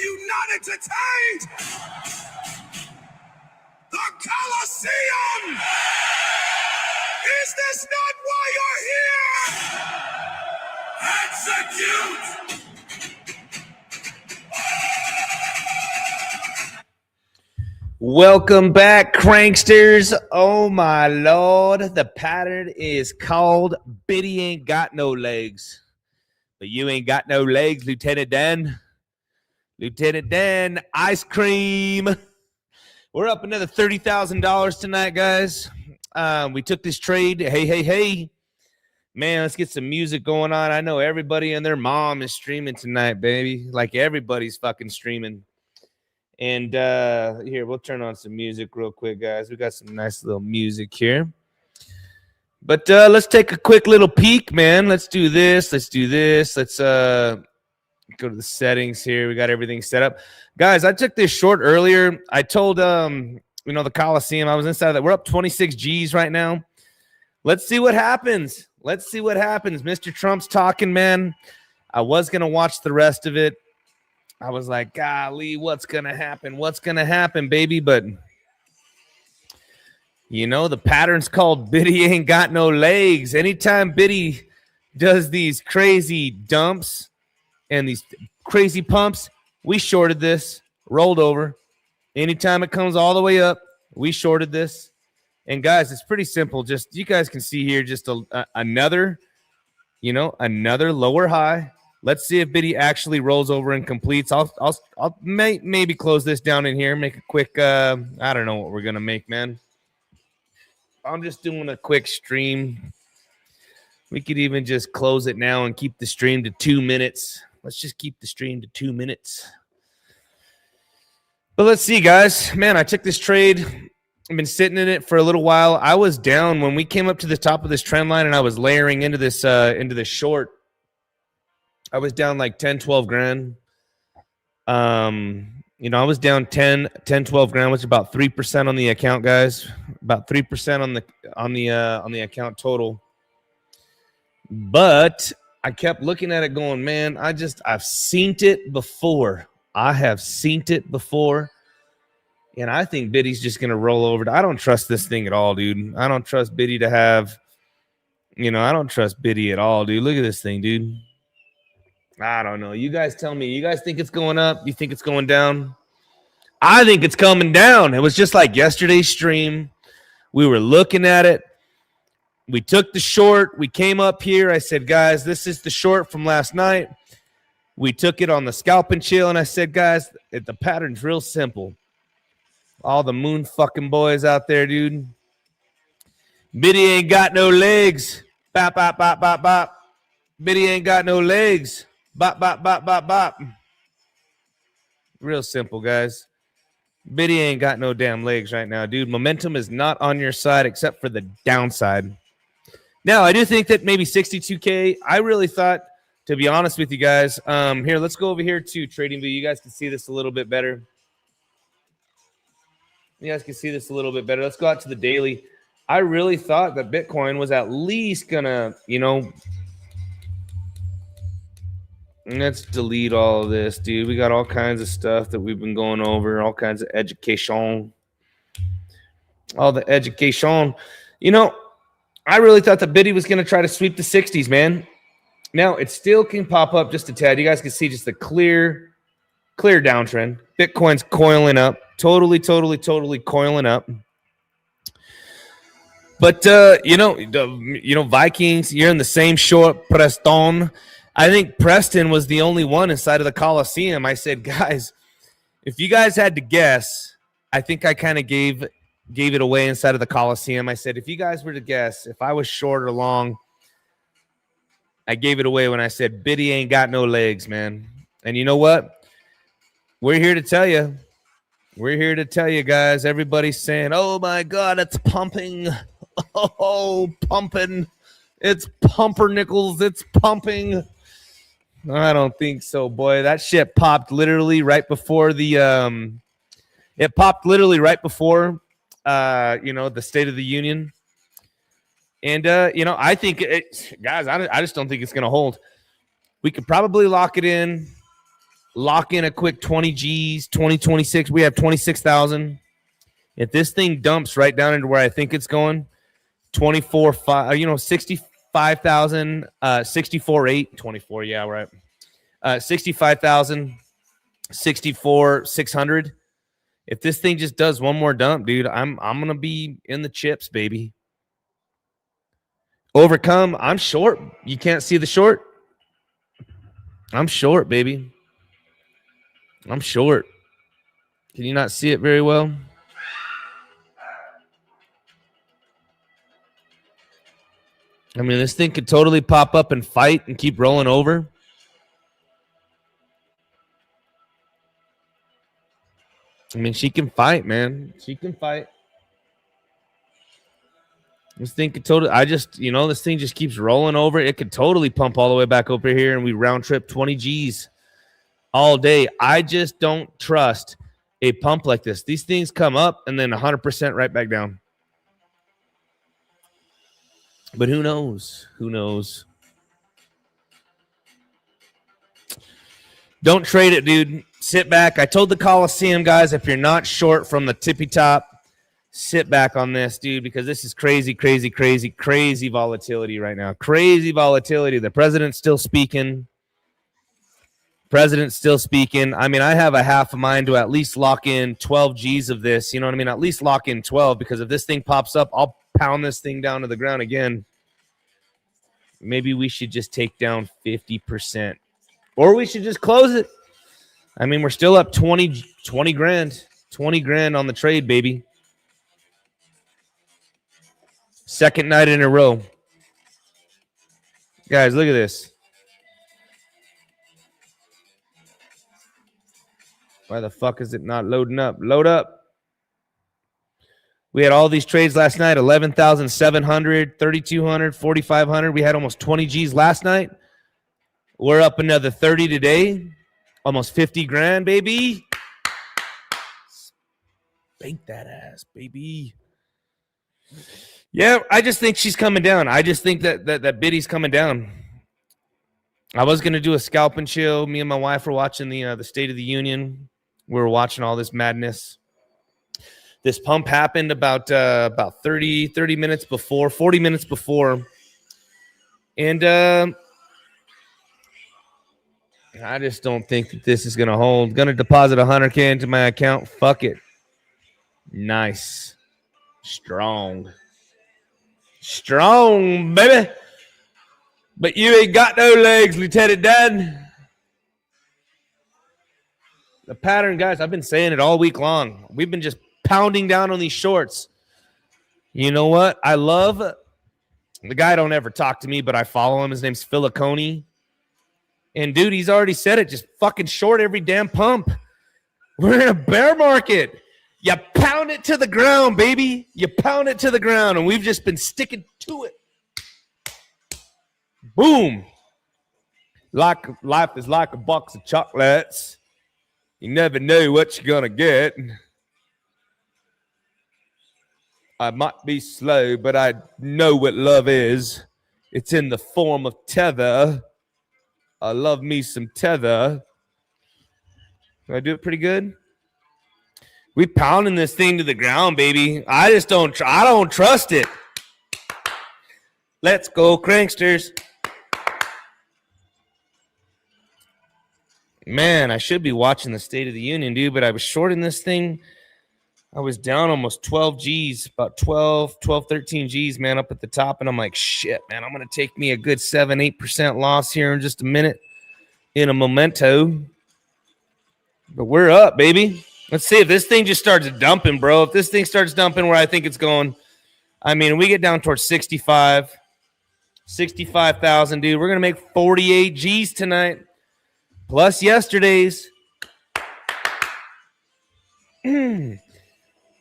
Are you not entertained? The Coliseum! Is this not why you're here? Execute! Welcome back, Cranksters. Oh my Lord, the pattern is called Biddy ain't got no legs. But you ain't got no legs, Lieutenant Dan. Lieutenant Dan, ice cream. We're up another $30,000 tonight, guys. We took this trade. Hey. Man, let's get some music going on. I know everybody and their mom is streaming tonight, baby. Like everybody's fucking streaming. And here, we'll turn on some music real quick, guys. We got some nice little music here. But let's take a quick little peek, man. Let's do this. Let's go to the settings here. We got everything set up. Guys, I took this short earlier. I told, the Coliseum, I was inside of that. We're up 26 G's right now. Let's see what happens. Mr. Trump's talking, man. I was going to watch the rest of it. I was like, golly, what's going to happen? What's going to happen, baby? But, the pattern's called Biddy ain't got no legs. Anytime Biddy does these crazy dumps and these crazy pumps, we shorted this, rolled over. Anytime it comes all the way up, we shorted this. And, guys, it's pretty simple. Just you guys can see here just another lower high. Let's see if Biddy actually rolls over and completes. I'll maybe close this down in here, make a quick, I don't know what we're going to make, man. I'm just doing a quick stream. We could even just close it now and keep the stream to 2 minutes. Let's just keep the stream to 2 minutes. But let's see, guys. Man, I took this trade. I've been sitting in it for a little while. I was down when we came up to the top of this trend line and I was layering into this short. I was down like 10, 12 grand. I was down 10, 12 grand, which is about 3% on the account, guys. About 3% on the account total. But I kept looking at it going, man, I've seen it before. I have seen it before. And I think Biddy's just going to roll over. I don't trust this thing at all, dude. I don't trust Biddy to have, I don't trust Biddy at all, dude. Look at this thing, dude. I don't know. You guys tell me. You guys think it's going up? You think it's going down? I think it's coming down. It was just like yesterday's stream. We were looking at it. We took the short. We came up here. I said, guys, this is the short from last night. We took it on the scalp and chill. And I said, guys, the pattern's real simple. All the moon fucking boys out there, dude. Biddy ain't got no legs. Bop, bop, bop, bop, bop. Biddy ain't got no legs. Bop, bop, bop, bop, bop. Real simple, guys. Biddy ain't got no damn legs right now, dude. Momentum is not on your side except for the downside. Now, I do think that maybe 62K, I really thought, to be honest with you guys, here, let's go over here to TradingView. You guys can see this a little bit better. Let's go out to the daily. I really thought that Bitcoin was at least going to, let's delete all of this, dude. We got all kinds of stuff that we've been going over, all kinds of education. All the education. I really thought that Biddy was going to try to sweep the 60s, man. Now, it still can pop up just a tad. You guys can see just a clear downtrend. Bitcoin's coiling up. Totally coiling up. But, Vikings, you're in the same short, Preston. I think Preston was the only one inside of the Coliseum. I said, guys, if you guys had to guess, I think I kind of gave it away inside of the Coliseum. I said, if you guys were to guess, if I was short or long, I gave it away when I said, Biddy ain't got no legs, man. And you know what? We're here to tell you. We're here to tell you, guys. Everybody's saying, oh, my God, it's pumping. Oh, pumping. It's pumpernickels. It's pumping. I don't think so, boy. That shit popped literally right before the it popped literally right before the State of the Union. And I think guys, I just don't think it's gonna hold. We could probably lock it in Lock in a quick 20 G's, 26. We have 26,000. If this thing dumps right down into where I think it's going, 24, 5, 65,000, 64, 8, 24. Yeah, right. 65,000, 64, 600. If this thing just does one more dump, dude, I'm going to be in the chips, baby. Overcome. I'm short. You can't see the short. I'm short, baby. I'm short. Can you not see it very well? I mean, this thing could totally pop up and fight and keep rolling over. I mean, she can fight, man. She can fight. This thing could totally, this thing just keeps rolling over. It could totally pump all the way back over here and we round trip 20 G's all day. I just don't trust a pump like this. These things come up and then 100% right back down. But who knows? Who knows? Don't trade it, dude. Sit back. I told the Coliseum guys, if you're not short from the tippy top, sit back on this, dude, because this is crazy, crazy, crazy, crazy volatility right now. Crazy volatility. The president's still speaking. I mean, I have a half a mind to at least lock in 12 G's of this. You know what I mean? At least lock in 12, because if this thing pops up, I'll pound this thing down to the ground again. Maybe we should just take down 50%. Or we should just close it. I mean, we're still up 20 grand. 20 grand on the trade, baby. Second night in a row. Guys, look at this. Why the fuck is it not loading up? Load up. We had all these trades last night. 11,700, 3,200, 4,500. We had almost 20 G's last night. We're up another 30 today. Almost 50 grand, baby. Spank that ass, baby. Yeah, I just think she's coming down. I just think that biddy's coming down. I was going to do a scalp and chill. Me and my wife were watching the State of the Union. We were watching all this madness. This pump happened about 30 minutes before, 40 minutes before. And I just don't think that this is going to hold. Going to deposit 100K into my account. Fuck it. Nice. Strong, baby. But you ain't got no legs, Lieutenant Dan. The pattern, guys, I've been saying it all week long. We've been just pounding down on these shorts. You know what? I love the guy. Don't ever talk to me, but I follow him. His name's Philaconi. And, dude, he's already said it. Just fucking short every damn pump. We're in a bear market. You pound it to the ground, baby. You pound it to the ground, and we've just been sticking to it. Boom. Life is like a box of chocolates. You never know what you're going to get. I might be slow, but I know what love is. It's in the form of tether. I love me some tether. Do I do it pretty good? We pounding this thing to the ground, baby. I don't trust it. Let's go, cranksters. Man, I should be watching the State of the Union, dude, but I was shorting this thing. I was down almost 12 G's, about 12, 13 G's, man, up at the top. And I'm like, shit, man, I'm going to take me a good 7-8% loss here in just a minute in a memento. But we're up, baby. Let's see if this thing just starts dumping, bro. If this thing starts dumping where I think it's going, I mean, we get down towards 65,000, dude. We're going to make 48 G's tonight, plus yesterday's.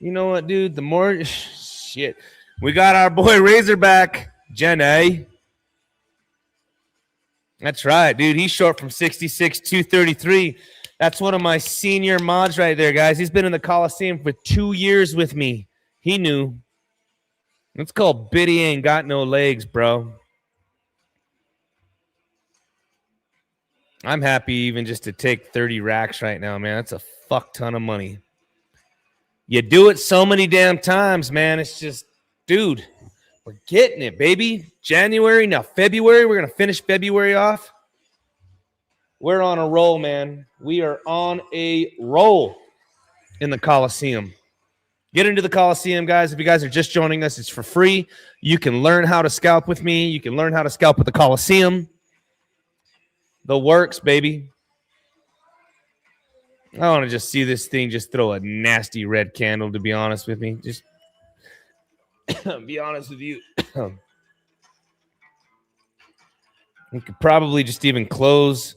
You know what, dude? The more shit. We got our boy Razorback, Jenny. That's right, dude. He's short from 66, 233. That's one of my senior mods right there, guys. He's been in the Coliseum for 2 years with me. He knew. It's called Biddy Ain't Got No Legs, bro. I'm happy even just to take 30 racks right now, man. That's a fuck ton of money. You do it so many damn times, man. It's just, dude, we're getting it, baby. January, now February. We're going to finish February off. We're on a roll, man. We are on a roll in the Coliseum. Get into the Coliseum, guys. If you guys are just joining us, it's for free. You can learn how to scalp with me. You can learn how to scalp with the Coliseum. The works, baby. I want to just see this thing just throw a nasty red candle, to be honest with me. Just be honest with you. We could probably just even close.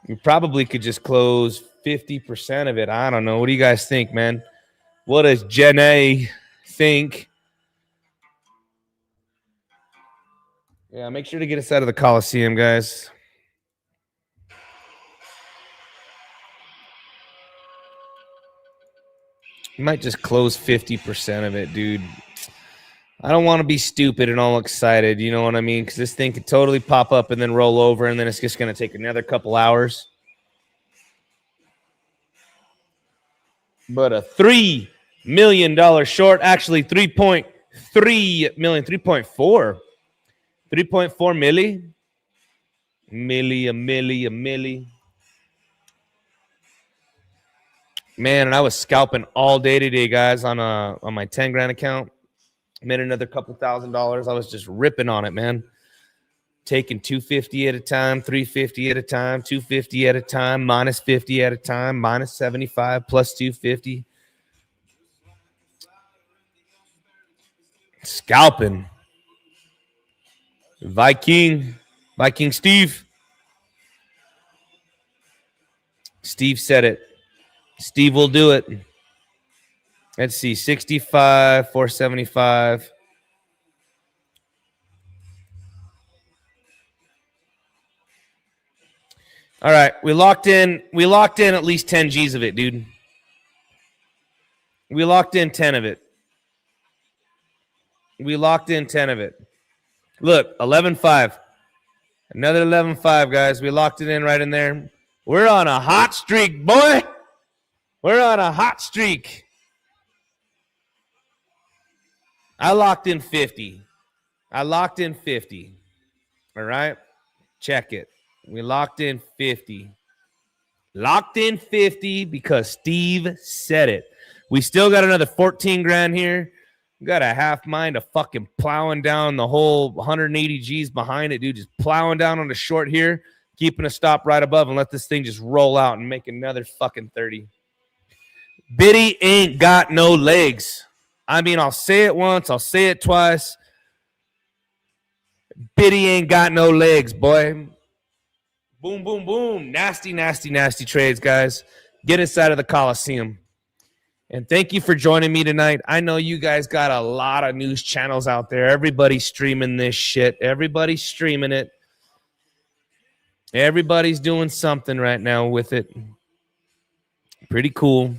We probably could just close 50% of it. I don't know. What do you guys think, man? What does Jenna think? Yeah, make sure to get us out of the Coliseum, guys. You might just close 50% of it, dude. I don't want to be stupid and all excited, you know what I mean? Because this thing could totally pop up and then roll over, and then it's just going to take another couple hours. But a $3 million short, actually 3.3 million, 3.4. 3.4 milli. A milli. Man, and I was scalping all day today, guys, on my 10 grand account. Made another couple $1,000s. I was just ripping on it, man. Taking 250 at a time, 350 at a time, 250 at a time, minus 50 at a time, minus 75, plus 250. Scalping. Viking Steve. Steve said it. Steve will do it. Let's see, 65, 475. All right, we locked in at least 10 G's of it, dude. We locked in 10 of it. Look, 11.5. Another 11.5, guys. We locked it in right in there. We're on a hot streak, boy. We're on a hot streak. I locked in 50. All right? Check it. We locked in 50. Locked in 50 because Steve said it. We still got another 14 grand here. We got a half mind of fucking plowing down the whole 180 G's behind it, dude. Just plowing down on the short here, keeping a stop right above and let this thing just roll out and make another fucking 30. Biddy ain't got no legs. I mean, I'll say it once, I'll say it twice. Biddy ain't got no legs, boy. Boom, boom, boom. Nasty trades, guys. Get inside of the Coliseum. And thank you for joining me tonight. I know you guys got a lot of news channels out there. Everybody's streaming this shit. Everybody's streaming it. Everybody's doing something right now with it. Pretty cool.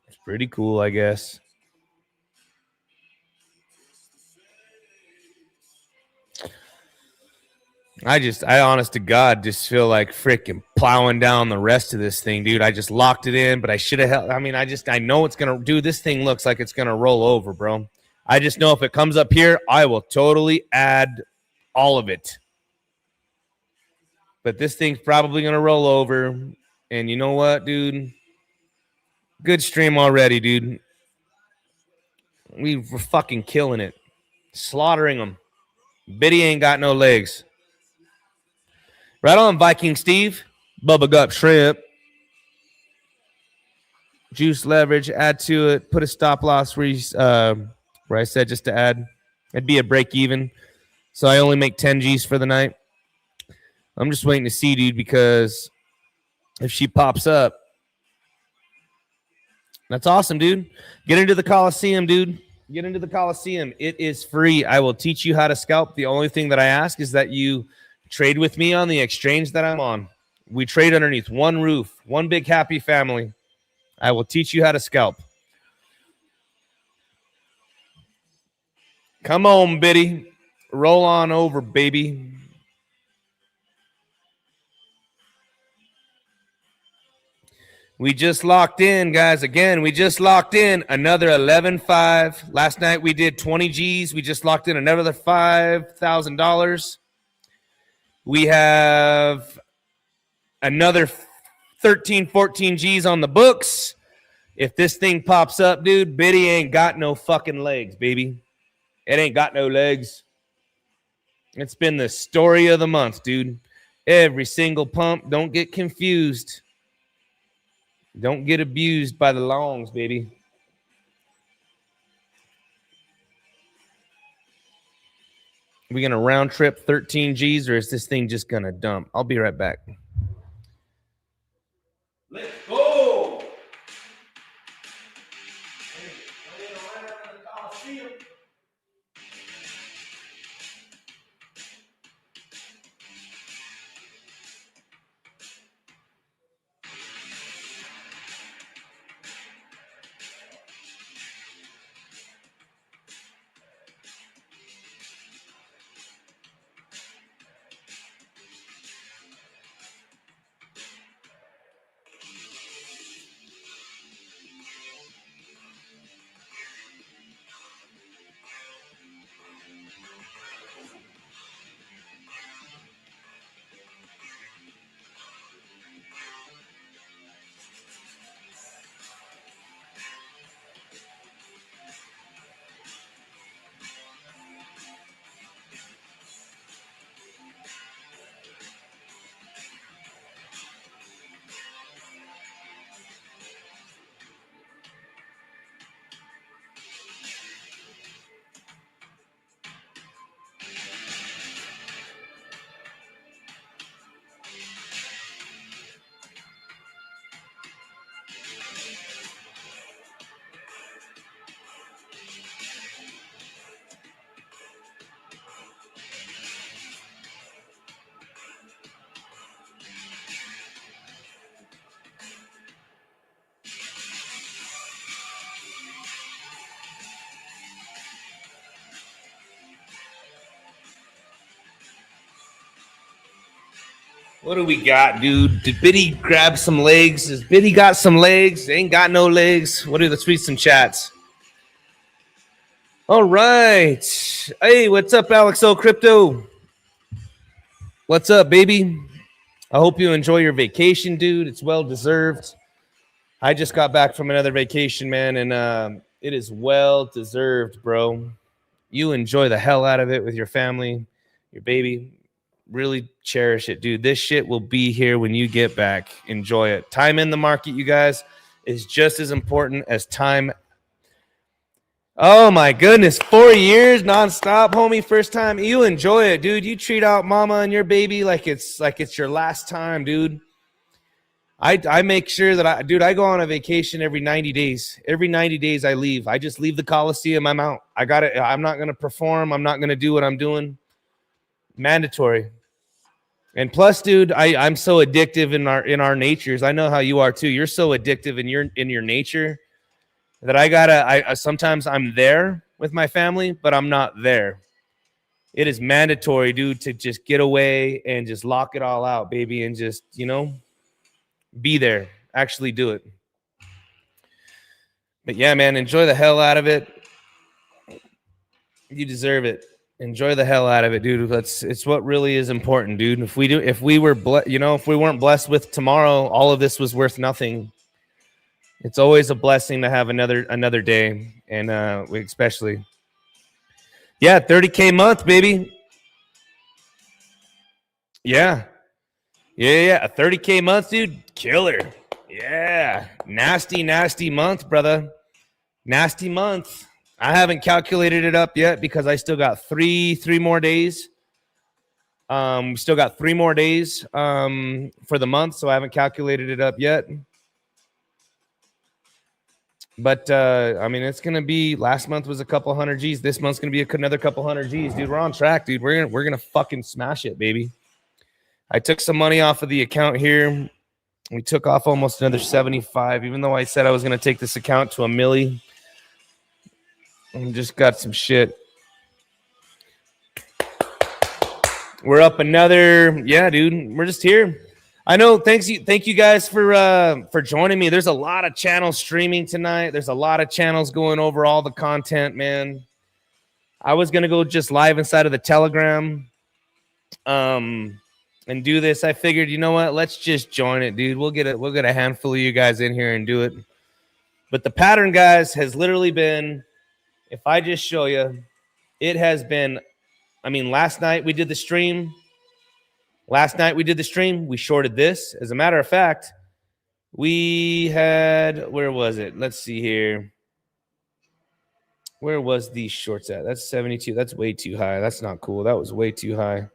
It's pretty cool, I guess. I honest to God just feel like freaking plowing down the rest of this thing, dude. I just locked it in, but I should have held. I mean, I know it's going to do. This thing looks like it's going to roll over, bro. I just know if it comes up here, I will totally add all of it. But this thing's probably going to roll over. And you know what, dude? Good stream already, dude. We were fucking killing it. Slaughtering them. Biddy ain't got no legs. Right on, Viking Steve. Bubba Gup Shrimp. Juice leverage, add to it. Put a stop loss where I said just to add. It'd be a break even. So I only make 10 G's for the night. I'm just waiting to see, dude, because if she pops up, that's awesome, dude. Get into the Coliseum, dude. Get into the Coliseum. It is free. I will teach you how to scalp. The only thing that I ask is that you trade with me on the exchange that I'm on. We trade underneath one roof, one big happy family. I will teach you how to scalp. Come on, Biddy. Roll on over, baby. We just locked in, guys. Again, we just locked in another 11.5. Last night we did 20 G's. We just locked in another $5,000. We have another 13, 14 G's on the books. If this thing pops up, dude, Biddy ain't got no fucking legs, baby. It ain't got no legs. It's been the story of the month, dude. Every single pump. Don't get confused. Don't get abused by the longs, baby. We gonna round trip 13 G's, or is this thing just gonna dump? I'll be right back. Let's go. Coliseum. What do we got, dude? Did Biddy grab some legs? Has Biddy got some legs? Ain't got no legs. Let's read some chats. All right. Hey, what's up, Alex O Crypto? What's up, baby? I hope you enjoy your vacation, dude. It's well deserved. I just got back from another vacation, man, and it is well deserved, bro. You enjoy the hell out of it with your family, your baby. Really cherish it, dude. This shit will be here when you get back. Enjoy it. Time in the market, you guys, is just as important as time. Oh my goodness, 4 years nonstop, homie. First time. You enjoy it, dude. You treat out mama and your baby like it's your last time, dude. I make sure that I go on a vacation every 90 days. Every 90 days I leave. I just leave the Coliseum. I'm out. I got it. I'm not going to perform. I'm not going to do what I'm doing. Mandatory. And plus, dude, I'm so addictive in our natures. I know how you are too. You're so addictive in your nature that I sometimes I'm there with my family, but I'm not there. It is mandatory, dude, to just get away and just lock it all out, baby, and just, be there. Actually do it. But yeah, man, enjoy the hell out of it. You deserve it. Enjoy the hell out of it, dude. It's what really is important, dude. If we weren't blessed with tomorrow, all of this was worth nothing. It's always a blessing to have another day, and especially, yeah, 30K month, baby. Yeah, a 30K month, dude, killer. Yeah, nasty month, brother. Nasty month. I haven't calculated it up yet because I still got three more days. We still got 3 more days for the month, so I haven't calculated it up yet. But I mean, it's gonna be. Last month was a couple hundred G's. This month's gonna be another couple hundred G's, dude. We're on track, dude. We're gonna fucking smash it, baby. I took some money off of the account here. We took off almost another 75, even though I said I was gonna take this account to $1 million. I just got some shit. We're up another. Yeah, dude. We're just here. I know. Thank you guys for joining me. There's a lot of channels streaming tonight. There's a lot of channels going over all the content, man. I was gonna go just live inside of the Telegram, and do this. I figured, you know what? Let's just join it, dude. We'll get a handful of you guys in here and do it. But the pattern, guys, has literally been, if I just show you, it has been. I mean, last night we did the stream. We shorted this. As a matter of fact, we had, where was it? Let's see here. Where was these shorts at? That's 72. That's way too high. That's not cool. That was way too high.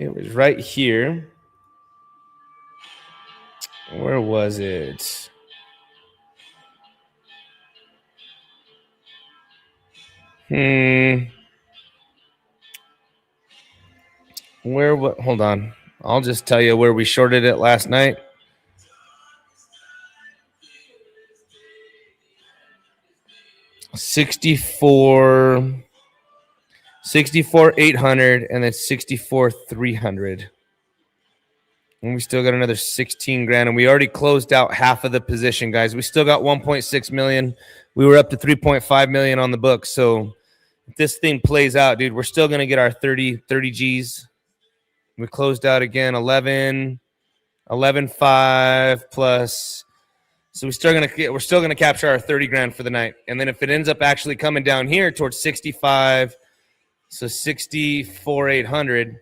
It was right here. Where was it? Hold on. I'll just tell you where we shorted it last night. $64,800 and then $64,300. And we still got another 16 grand, and we already closed out half of the position, guys. We still got 1.6 million. We were up to 3.5 million on the book. So if this thing plays out, dude, we're still going to get our 30 G's. We closed out again 11.5 plus. So we're still gonna capture our 30 grand for the night. And then if it ends up actually coming down here towards 65, so 64,800,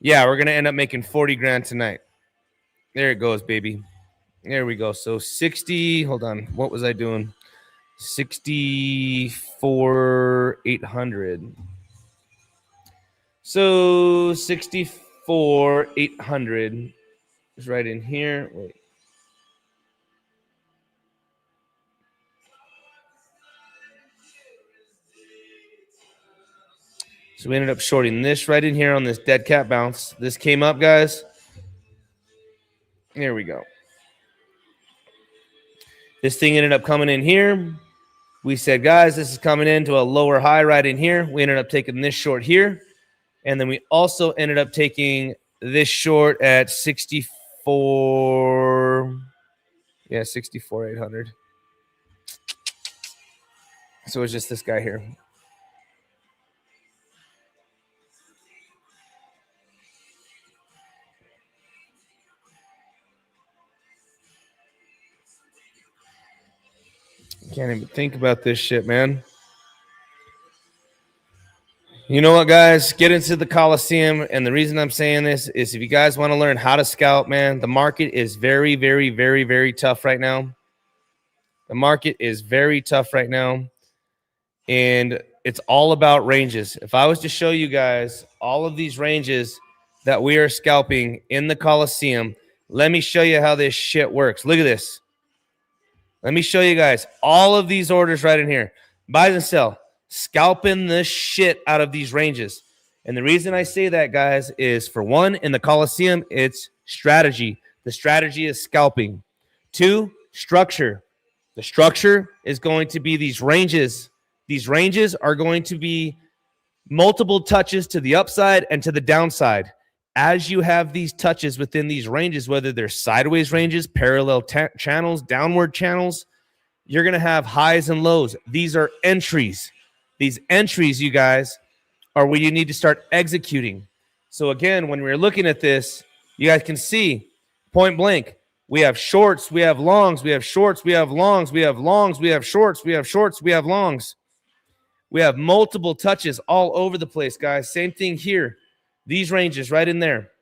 yeah, we're gonna end up making 40 grand tonight. There it goes, baby. There we go. So 60. Hold on. What was I doing? 64,800. So 64,800 is right in here. Wait. So we ended up shorting this right in here on this dead cat bounce. This came up, guys. Here we go. This thing ended up coming in here. We said, guys, this is coming into a lower high right in here. We ended up taking this short here. And then we also ended up taking this short at 64. Yeah, 64,800. So it's just this guy here. Can't even think about this shit, man. You know what, guys? Get into the Coliseum. And the reason I'm saying this is if you guys want to learn how to scalp, man, the market is very, very, very, very tough right now. The market is very tough right now. And it's all about ranges. If I was to show you guys all of these ranges that we are scalping in the Coliseum, let me show you how this shit works. Look at this. Let me show you guys all of these orders right in here. Buy and sell. Scalping the shit out of these ranges. And the reason I say that, guys, is for one, in the Coliseum, it's strategy. The strategy is scalping. Two, structure. The structure is going to be these ranges. These ranges are going to be multiple touches to the upside and to the downside. As you have these touches within these ranges, whether they're sideways ranges, parallel channels, downward channels, you're going to have highs and lows. These are entries. These entries, you guys, are where you need to start executing. So again, when we're looking at this, you guys can see point blank. We have shorts, we have longs, we have shorts, we have longs, we have longs, we have shorts, we have shorts, we have longs. We have multiple touches all over the place, guys. Same thing here. These ranges right in there.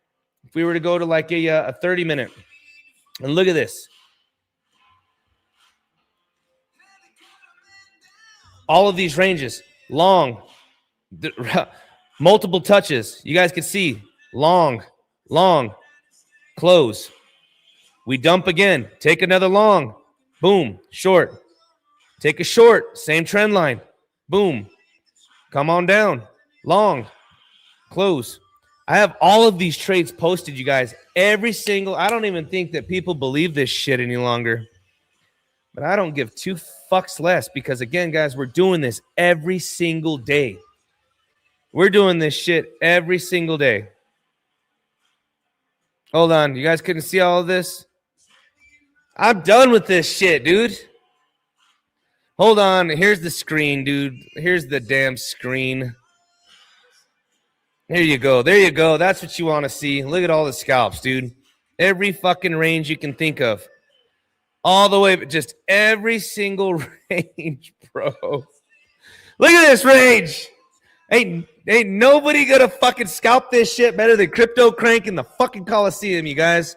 If we were to go to like a 30-minute, and look at this. All of these ranges, long, multiple touches. You guys can see long, long, close. We dump again, take another long, boom, short. Take a short, same trend line, boom. Come on down, long, close. I have all of these trades posted, you guys. Every single, I don't even think that people believe this shit any longer. But I don't give two fucks less because, again, guys, we're doing this every single day. We're doing this shit every single day. Hold on. You guys couldn't see all of this? I'm done with this shit, dude. Hold on. Here's the screen, dude. Here's the damn screen. Here you go. There you go. That's what you want to see. Look at all the scalps, dude. Every fucking range you can think of. All the way, just every single range, bro. Look at this range. Ain't nobody gonna fucking scalp this shit better than CryptoCrank in the fucking Coliseum, you guys.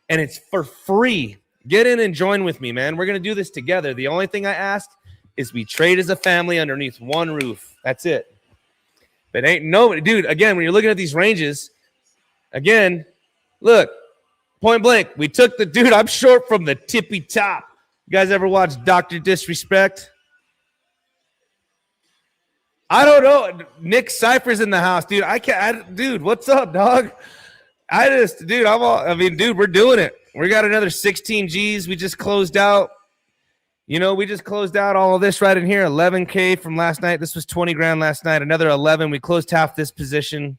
And it's for free. Get in and join with me, man. We're gonna do this together. The only thing I ask is we trade as a family underneath one roof. That's it. But ain't nobody, dude, again, when you're looking at these ranges, again, look, point blank, we took the, dude, I'm short from the tippy top. You guys ever watch Dr. Disrespect? I don't know. Nick Cypher's in the house, dude. Dude, what's up, dog? Dude, we're doing it. We got another 16 G's. We just closed out. You know, we just closed out all of this right in here. 11K from last night. This was 20 grand last night. Another 11. We closed half this position.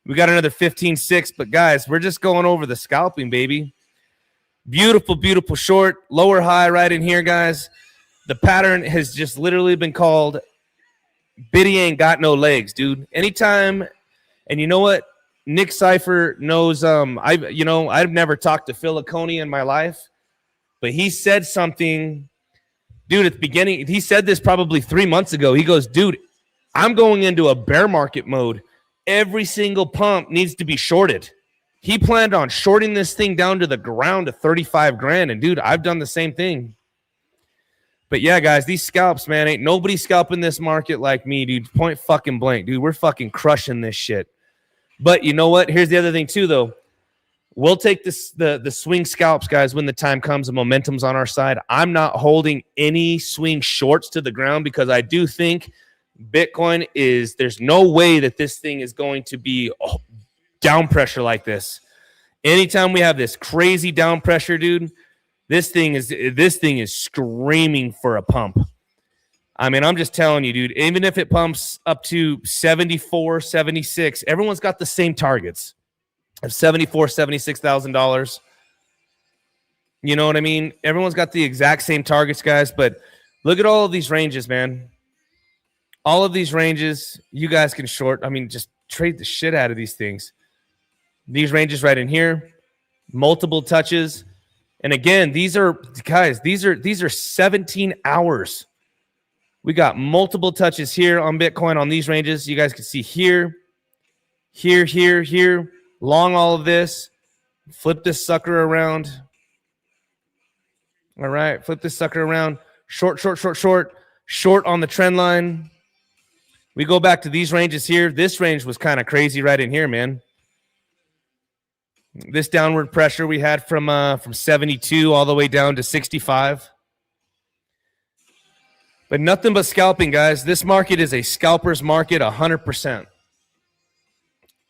We got another 15.6. But guys, we're just going over the scalping, baby. Beautiful, beautiful short. Lower high right in here, guys. The pattern has just literally been called Biddy ain't got no legs, dude. Anytime, and you know what? Nick Cypher knows. I've never talked to Phil Laconey in my life, but he said something, dude, at the beginning. He said this probably 3 months ago. He goes, dude, I'm going into a bear market mode. Every single pump needs to be shorted. He planned on shorting this thing down to the ground to 35 grand. And dude, I've done the same thing. But yeah, guys, these scalps, man, ain't nobody scalping this market like me, dude. Point fucking blank, dude. We're fucking crushing this shit. But you know what? Here's the other thing too, though. We'll take this the swing scalps, guys, when the time comes and momentum's on our side. I'm not holding any swing shorts to the ground because I do think Bitcoin is, there's no way that this thing is going to be down pressure like this. Anytime we have this crazy down pressure, dude, this thing is screaming for a pump. I mean, I'm just telling you, dude, even if it pumps up to 74, 76, everyone's got the same targets of $74,000, $76,000. You know what I mean? Everyone's got the exact same targets, guys, but look at all of these ranges, man. All of these ranges, you guys can short. I mean, just trade the shit out of these things. These ranges right in here, multiple touches. And again, these are 17 hours. We got multiple touches here on Bitcoin on these ranges. You guys can see here, here, here, here. Long all of this. Flip this sucker around. All right, flip this sucker around. Short, short, short, short. Short on the trend line. We go back to these ranges here. This range was kind of crazy right in here, man. This downward pressure we had from 72 all the way down to 65. But nothing but scalping, guys. This market is a scalper's market 100%.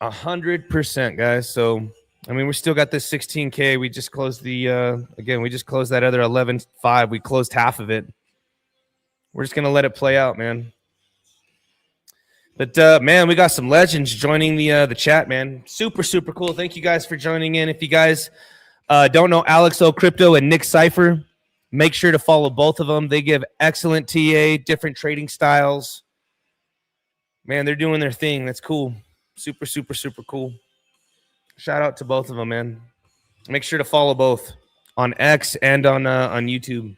100%, guys. So, I mean, we still got this 16K. We just closed we just closed that other 11.5. We closed half of it. We're just going to let it play out, man. But, man, we got some legends joining the chat, man. Super, super cool. Thank you guys for joining in. If you guys don't know Alex O Crypto and Nick Cypher, make sure to follow both of them. They give excellent TA, different trading styles. Man, they're doing their thing. That's cool. Super, super, super cool. Shout out to both of them, man. Make sure to follow both on X and on YouTube.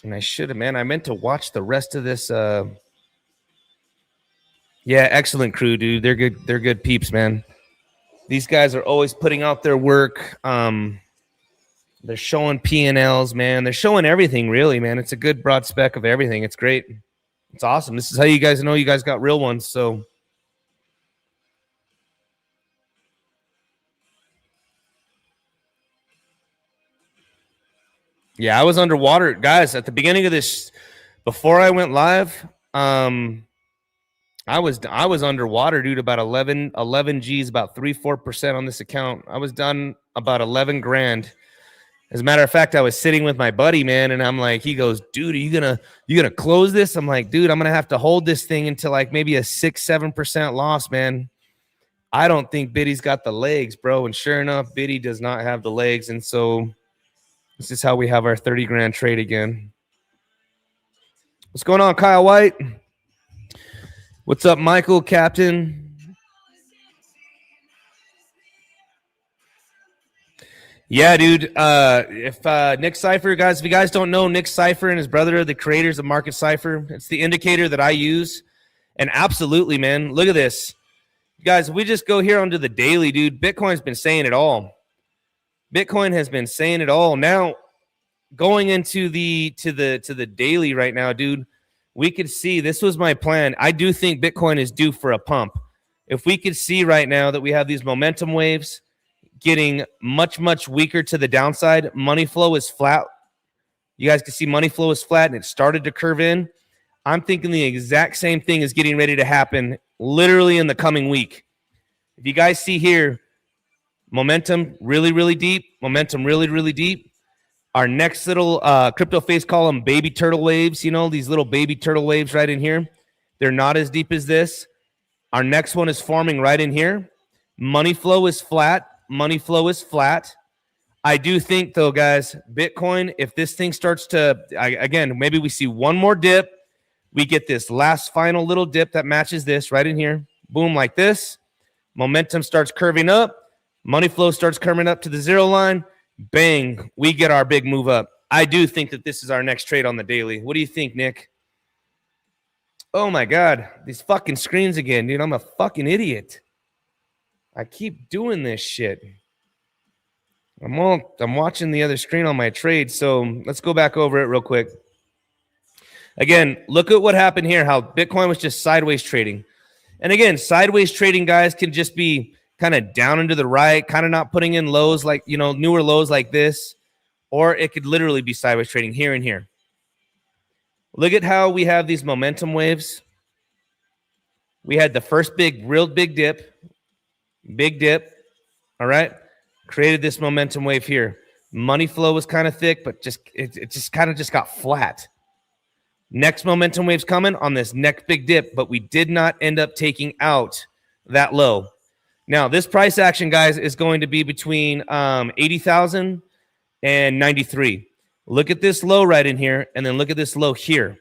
And I should have, man. I meant to watch the rest of this. Yeah, excellent crew, dude. They're good. They're good peeps, man. These guys are always putting out their work. They're showing P&Ls, man. They're showing everything, really, man. It's a good broad spec of everything. It's great. It's awesome. This is how you guys know you guys got real ones. So, yeah, I was underwater, guys. At the beginning of this, before I went live, I was underwater, dude. About 11 G's, about 3-4% on this account. I was done about 11 grand. As a matter of fact, I was sitting with my buddy, man, and I'm like, he goes, dude, are you gonna close this? I'm like, dude, I'm gonna have to hold this thing until like maybe a 6-7% loss, man. I don't think Biddy's got the legs, bro. And sure enough, Biddy does not have the legs. And so this is how we have our 30 grand trade again. What's going on, Kyle White? What's up, Michael, Captain? Yeah, dude. If Nick Cypher, guys, if you guys don't know, Nick Cypher and his brother are the creators of Market Cypher. It's the indicator that I use. And absolutely, man, look at this. Guys, if we just go here onto the daily, dude, Bitcoin's been saying it all. Bitcoin has been saying it all. Now, going into the daily right now, dude, we could see this was my plan. I do think Bitcoin is due for a pump. If we could see right now that we have these momentum waves getting much weaker to the downside, money flow is flat. You guys can see money flow is flat and it started to curve in. I'm thinking the exact same thing is getting ready to happen literally in the coming week. If you guys see here, momentum really deep, momentum really deep. Our next little crypto face call them baby turtle waves, you know, these little baby turtle waves right in here. They're not as deep as this. Our next one is forming right in here. Money flow is flat. Money flow is flat. I do think, though, guys, Bitcoin, if this thing starts to, again, maybe we see one more dip. We get this last final little dip that matches this right in here. Boom, like this. Momentum starts curving up. Money flow starts curving up to the zero line. Bang, we get our big move up. I do think that this is our next trade on the daily. What do you think, Nick? Oh, my God. These fucking screens again, dude. I'm a fucking idiot. I keep doing this shit. I'm watching the other screen on my trade, so let's go back over it real quick. Again, look at what happened here, how Bitcoin was just sideways trading. And again, sideways trading, guys, can just be kind of down and to the right, kind of not putting in lows like, you know, newer lows like this, or it could literally be sideways trading here and here. Look at how we have these momentum waves. We had the first real big dip, all right? Created this momentum wave here. Money flow was kind of thick, but it just kind of got flat. Next momentum wave's coming on this next big dip, but we did not end up taking out that low. Now, this price action, guys, is going to be between 80,000 and 93. Look at this low right in here, and then look at this low here.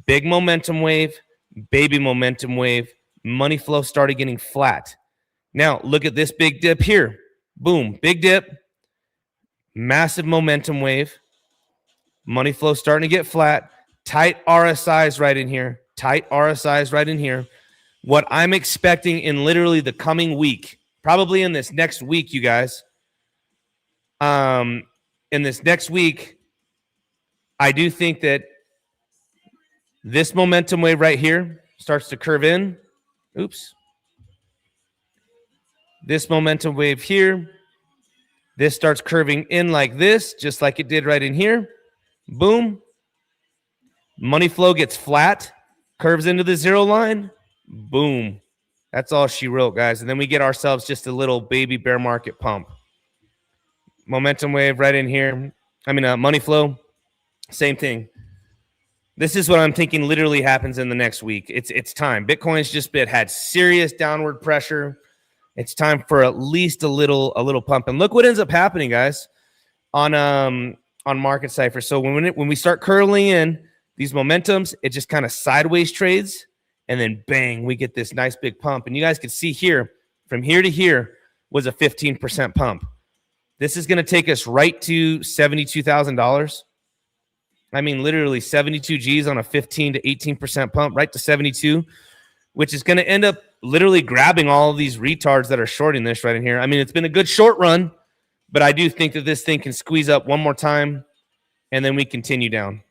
Big momentum wave, baby momentum wave. Money flow started getting flat. Now, look at this big dip here. Boom, big dip. Massive momentum wave. Money flow starting to get flat. Tight RSIs right in here. Tight RSIs right in here. What I'm expecting in literally the coming week, probably in this next week, you guys. In this next week, I do think that this momentum wave right here starts to curve in. Oops. This momentum wave here. This starts curving in like this, just like it did right in here. Boom. Money flow gets flat, curves into the zero line. Boom. That's all she wrote, guys. And then we get ourselves just a little baby bear market pump. Momentum wave right in here. Money flow, same thing. This is what I'm thinking literally happens in the next week. It's time. Bitcoin's just had serious downward pressure. It's time for at least a little pump. And look what ends up happening, guys, on Market Cypher. So when we start curling in these momentums, it just kind of sideways trades, and then bang, we get this nice big pump. And you guys can see here, from here to here was a 15% pump. This is going to take us right to $72,000. Literally 72 G's on a 15 to 18% pump, right to 72, which is going to end up literally grabbing all of these retards that are shorting this right in here. It's been a good short run, but I do think that this thing can squeeze up one more time, and then we continue down.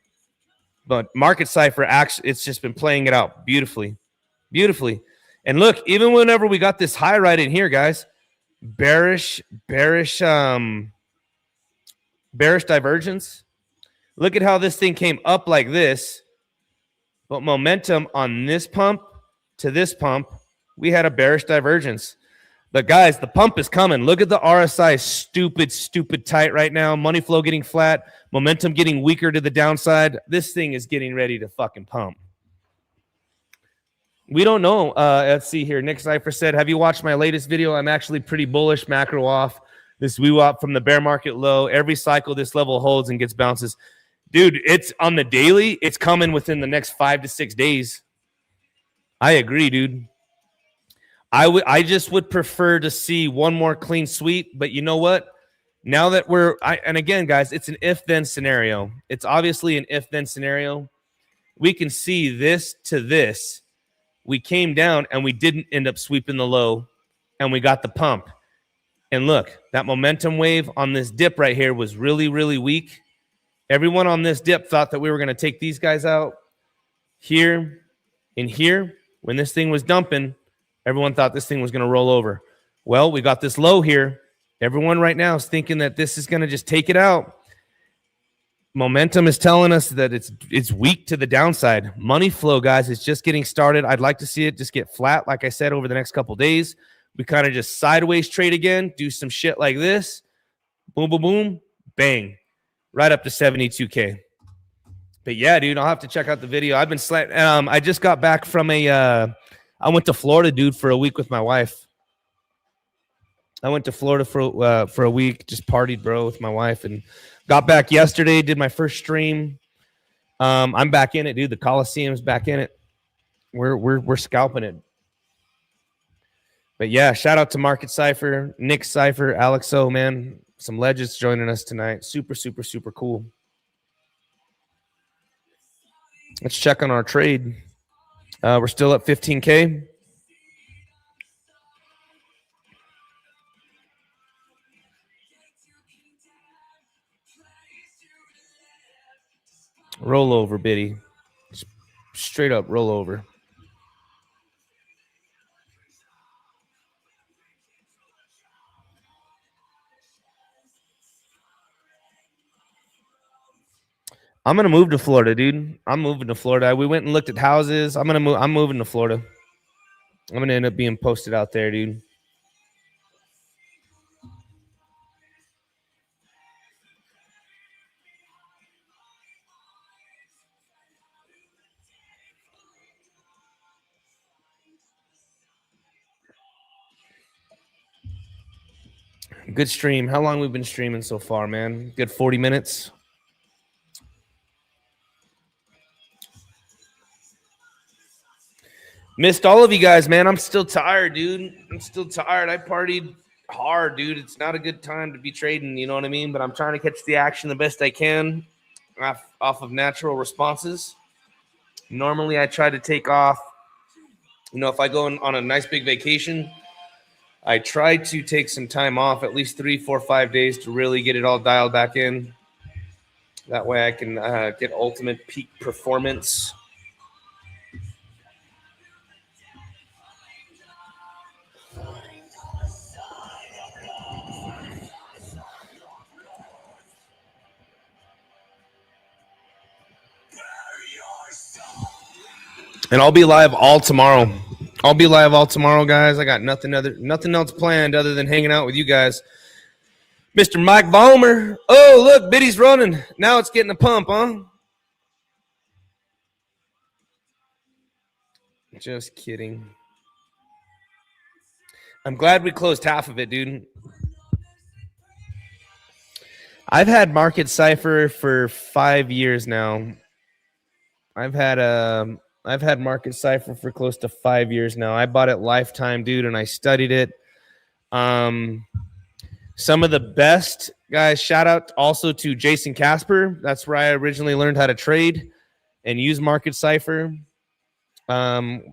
But Market Cypher, actually, it's just been playing it out beautifully. And look, even whenever we got this high right in here, guys, bearish divergence. Look at how this thing came up like this, but momentum on this pump to this pump, we had a bearish divergence. But guys, the pump is coming. Look at the RSI, stupid tight right now. Money flow getting flat, momentum getting weaker to the downside. This thing is getting ready to fucking pump. We don't know. Let's see here. Nick Cypher said, have you watched my latest video? I'm actually pretty bullish. Macro off. This VWAP from the bear market low. Every cycle this level holds and gets bounces. Dude, it's on the daily. It's coming within the next 5 to 6 days. I agree, dude. I just would prefer to see one more clean sweep. But you know what? Now that and again, guys, it's an if-then scenario. It's obviously an if-then scenario. We can see this to this. We came down and we didn't end up sweeping the low, and we got the pump. And look, that momentum wave on this dip right here was really, really weak. Everyone on this dip thought that we were going to take these guys out here and here. When this thing was dumping, everyone thought this thing was going to roll over. Well, we got this low here. Everyone right now is thinking that this is going to just take it out. Momentum is telling us that it's weak to the downside. Money flow, guys, is just getting started. I'd like to see it just get flat, like I said, over the next couple days. We kind of just sideways trade again, do some shit like this. Boom, boom, boom, bang. Right up to 72K. But yeah, dude, I'll have to check out the video. I've been I just got back from I went to Florida, dude, for a week with my wife. I went to Florida for a week, just partied, bro, with my wife, and got back yesterday, did my first stream. I'm back in it, dude. The Coliseum's back in it. We're scalping it. But yeah, shout out to Market Cypher, Nick Cypher, Alex O, man. Some legends joining us tonight. Super, super, super cool. Let's check on our trade. We're still at 15K. Roll over, Biddy. Straight up roll over. I'm gonna move to Florida, dude. I'm moving to Florida. We went and looked at houses. I'm moving to Florida. I'm gonna end up being posted out there, dude. Good stream. How long we've been streaming so far, man? Good 40 minutes. Missed all of you guys, man. I'm still tired, dude. I'm still tired. I partied hard, dude. It's not a good time to be trading, you know what I mean? But I'm trying to catch the action the best I can off of natural responses. Normally, I try to take off, you know, if I go on a nice big vacation, I try to take some time off, at least 3, 4, 5 days to really get it all dialed back in. That way I can get ultimate peak performance. And I'll be live all tomorrow. Guys. I got nothing else planned other than hanging out with you guys. Mr. Mike Ballmer. Oh, look, Biddy's running. Now it's getting a pump, huh? Just kidding. I'm glad we closed half of it, dude. I've had Market Cypher for 5 years now. I've had Market Cypher for close to 5 years now. I bought it lifetime, dude, and I studied it. Some of the best guys, shout out also to Jason Casper. That's where I originally learned how to trade and use Market Cypher. God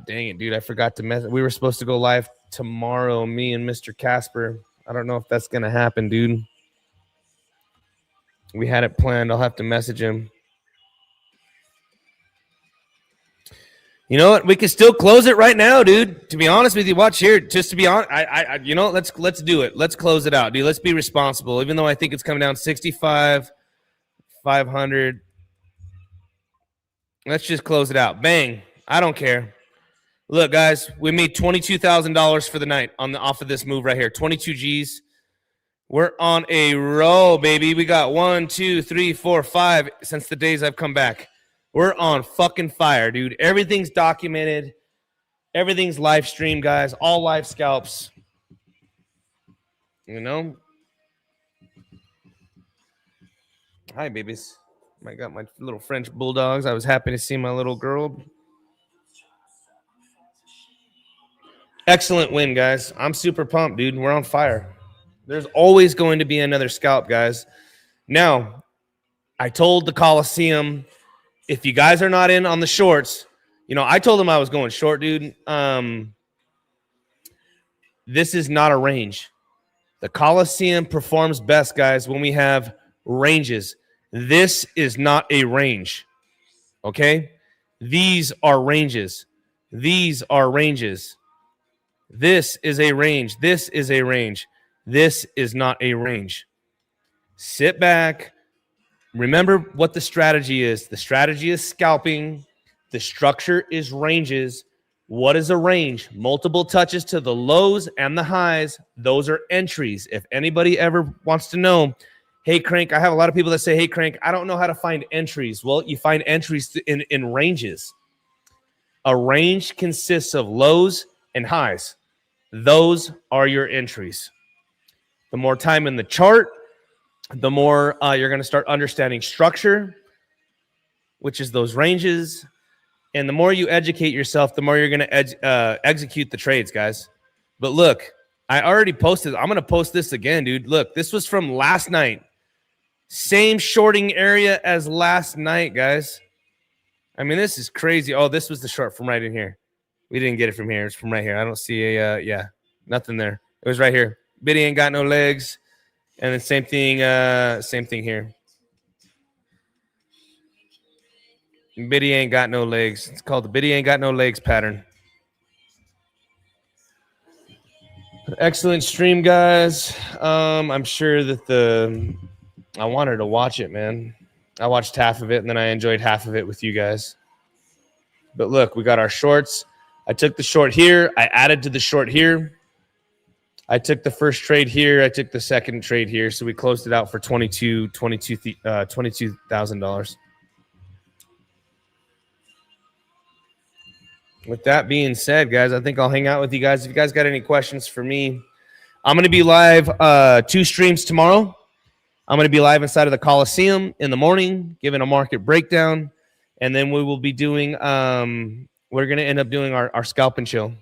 dang it, dude. I forgot to message. We were supposed to go live tomorrow, me and Mr. Casper. I don't know if that's going to happen, dude. We had it planned. I'll have to message him. You know what? We can still close it right now, dude. To be honest with you, watch here. Just to be honest, you know, let's do it. Let's close it out, dude. Let's be responsible. Even though I think it's coming down 65, 500. Let's just close it out. Bang. I don't care. Look, guys, we made $22,000 for the night off of this move right here. 22 G's. We're on a roll, baby. We got 1, 2, 3, 4, 5 since the days I've come back. We're on fucking fire, dude. Everything's documented. Everything's live streamed, guys. All live scalps. You know? Hi, babies. I got my little French bulldogs. I was happy to see my little girl. Excellent win, guys. I'm super pumped, dude. We're on fire. There's always going to be another scalp, guys. Now, I told the Coliseum, if you guys are not in on the shorts, you know, I told them I was going short, dude. This is not a range. The Coliseum performs best, guys, when we have ranges. This is not a range, okay? These are ranges. These are ranges. This is a range. This is a range. This is not a range. Sit back. Remember what the strategy is. The strategy is scalping. The structure is ranges. What is a range? Multiple touches to the lows and the highs. Those are entries. If anybody ever wants to know, hey, Crank, I have a lot of people that say, hey, Crank, I don't know how to find entries. Well, you find entries in ranges. A range consists of lows and highs. Those are your entries. The more time in the chart, the more you're going to start understanding structure, which is those ranges. And the more you educate yourself, the more you're going to execute the trades, guys. But look, I already posted. I'm going to post this again, dude. Look, this was from last night. Same shorting area as last night, guys. I mean, this is crazy. Oh, this was the short from right in here. We didn't get it from here. It's from right here. I don't see a, nothing there. It was right here. Biddy ain't got no legs. And then same thing here. Biddy ain't got no legs. It's called the Biddy ain't got no legs pattern. Excellent stream, guys. I'm sure that I wanted to watch it, man. I watched half of it, and then I enjoyed half of it with you guys. But look, we got our shorts. I took the short here. I added to the short here. I took the first trade here. I took the second trade here. So we closed it out for $22,000. With that being said, guys, I think I'll hang out with you guys. If you guys got any questions for me, I'm going to be live 2 streams tomorrow. I'm going to be live inside of the Coliseum in the morning, giving a market breakdown. And then we will be doing, we're going to end up doing our scalp and chill.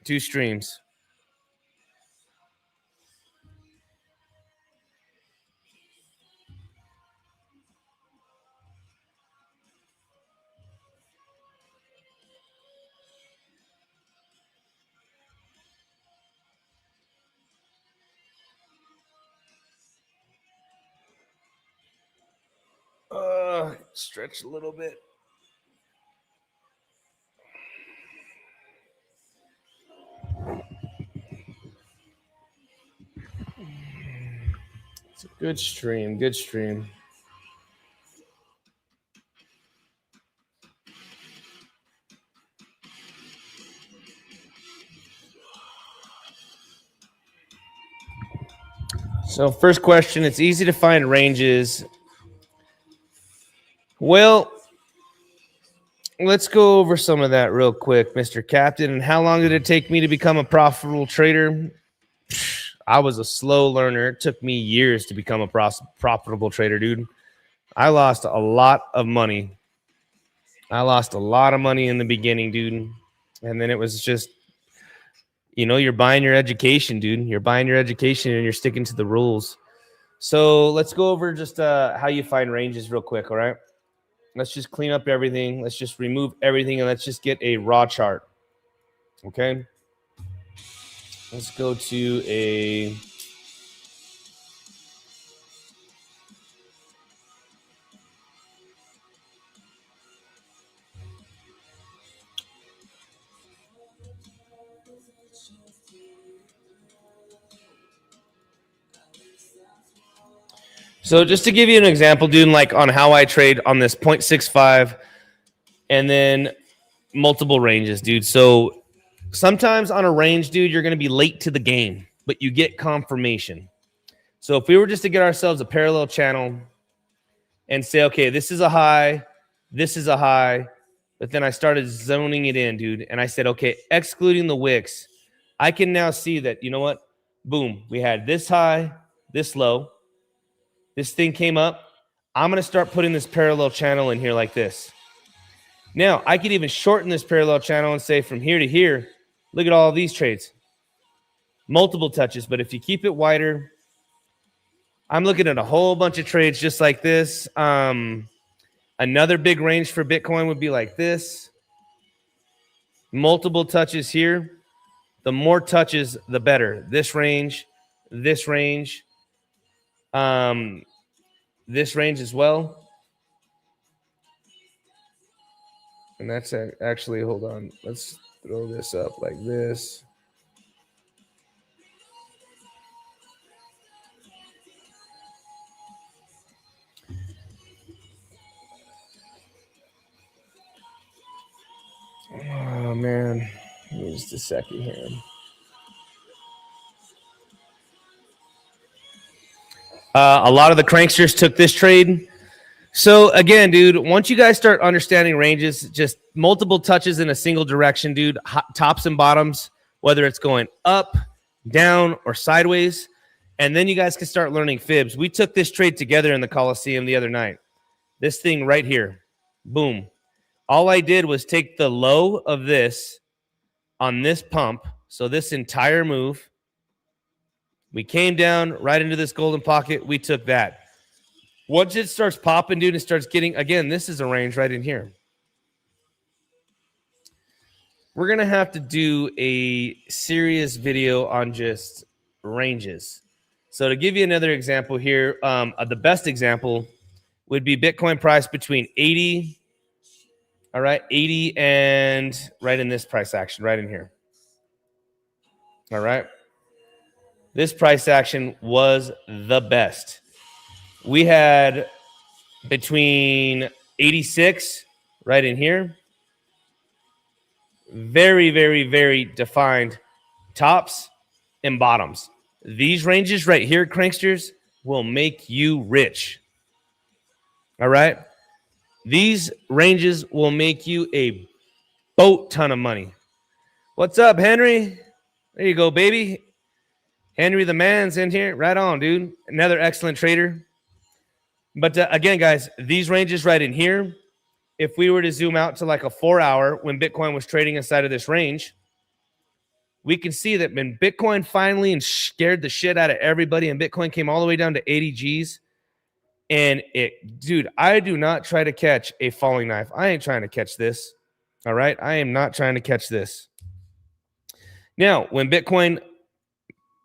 2 streams. Stretch a little bit. It's a good stream. Good stream. So first question, it's easy to find ranges. Well, let's go over some of that real quick, Mr. Captain. And how long did it take me to become a profitable trader? I was a slow learner. It took me years to become a profitable trader, dude. I lost a lot of money. I lost a lot of money in the beginning, dude. And then it was just, you know, you're buying your education, dude. You're buying your education and you're sticking to the rules. So let's go over just how you find ranges real quick, all right? Let's just clean up everything. Let's just remove everything, and let's just get a raw chart, okay? Let's go to a... So just to give you an example, dude, like on how I trade on this 0.65, and then multiple ranges, dude. So sometimes on a range, dude, you're going to be late to the game, but you get confirmation. So if we were just to get ourselves a parallel channel and say, okay, this is a high, but then I started zoning it in, dude. And I said, okay, excluding the wicks, I can now see that, you know what? Boom, we had this high, this low. This thing came up. I'm going to start putting this parallel channel in here like this. Now, I could even shorten this parallel channel and say from here to here, look at all these trades. Multiple touches, but if you keep it wider, I'm looking at a whole bunch of trades just like this. Another big range for Bitcoin would be like this. Multiple touches here. The more touches, the better. This range, this range as well. And that's actually, hold on. Let's throw this up like this. Oh, man. Just a second here. A lot of the cranksters took this trade. So again, dude, once you guys start understanding ranges, just multiple touches in a single direction, dude, tops and bottoms, whether it's going up, down, or sideways, and then you guys can start learning fibs. We took this trade together in the Coliseum the other night. This thing right here, boom. All I did was take the low of this on this pump, so this entire move, we came down right into this golden pocket, we took that. Once it starts popping, dude, it starts getting, again, this is a range right in here. We're going to have to do a serious video on just ranges. So to give you another example here, the best example would be Bitcoin price between 80, all right, 80 and right in this price action, right in here. All right. This price action was the best. We had between 86 right in here. Very, very, very defined tops and bottoms. These ranges right here, cranksters, will make you rich. All right? These ranges will make you a boat ton of money. What's up, Henry? There you go, baby. Henry the man's in here. Right on, dude. Another excellent trader. But again, guys, these ranges right in here, if we were to zoom out to like a 4-hour when Bitcoin was trading inside of this range, we can see that when Bitcoin finally scared the shit out of everybody and Bitcoin came all the way down to 80 G's, and dude, I do not try to catch a falling knife. I ain't trying to catch this. All right? I am not trying to catch this. Now, when Bitcoin,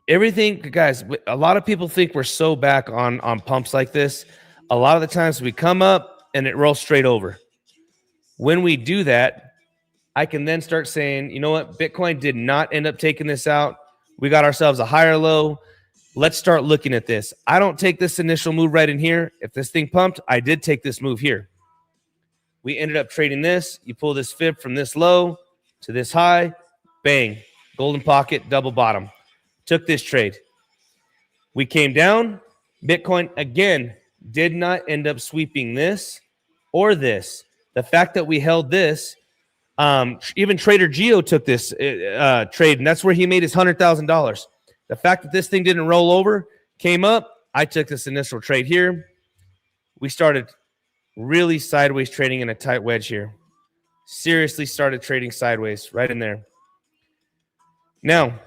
everything, guys, a lot of people think we're so back on pumps like this. A lot of the times we come up and it rolls straight over. When we do that, I can then start saying, you know what? Bitcoin did not end up taking this out. We got ourselves a higher low. Let's start looking at this. I don't take this initial move right in here. If this thing pumped, I did take this move here. We ended up trading this. You pull this fib from this low to this high. Bang. Golden pocket, double bottom. Took this trade. We came down. Bitcoin, again, did not end up sweeping this or this. The fact that we held this, even Trader Geo took this trade, and that's where he made his $100,000. The fact that this thing didn't roll over, came up, I took this initial trade here. We started really sideways trading in a tight wedge here. Seriously started trading sideways right in there. Now,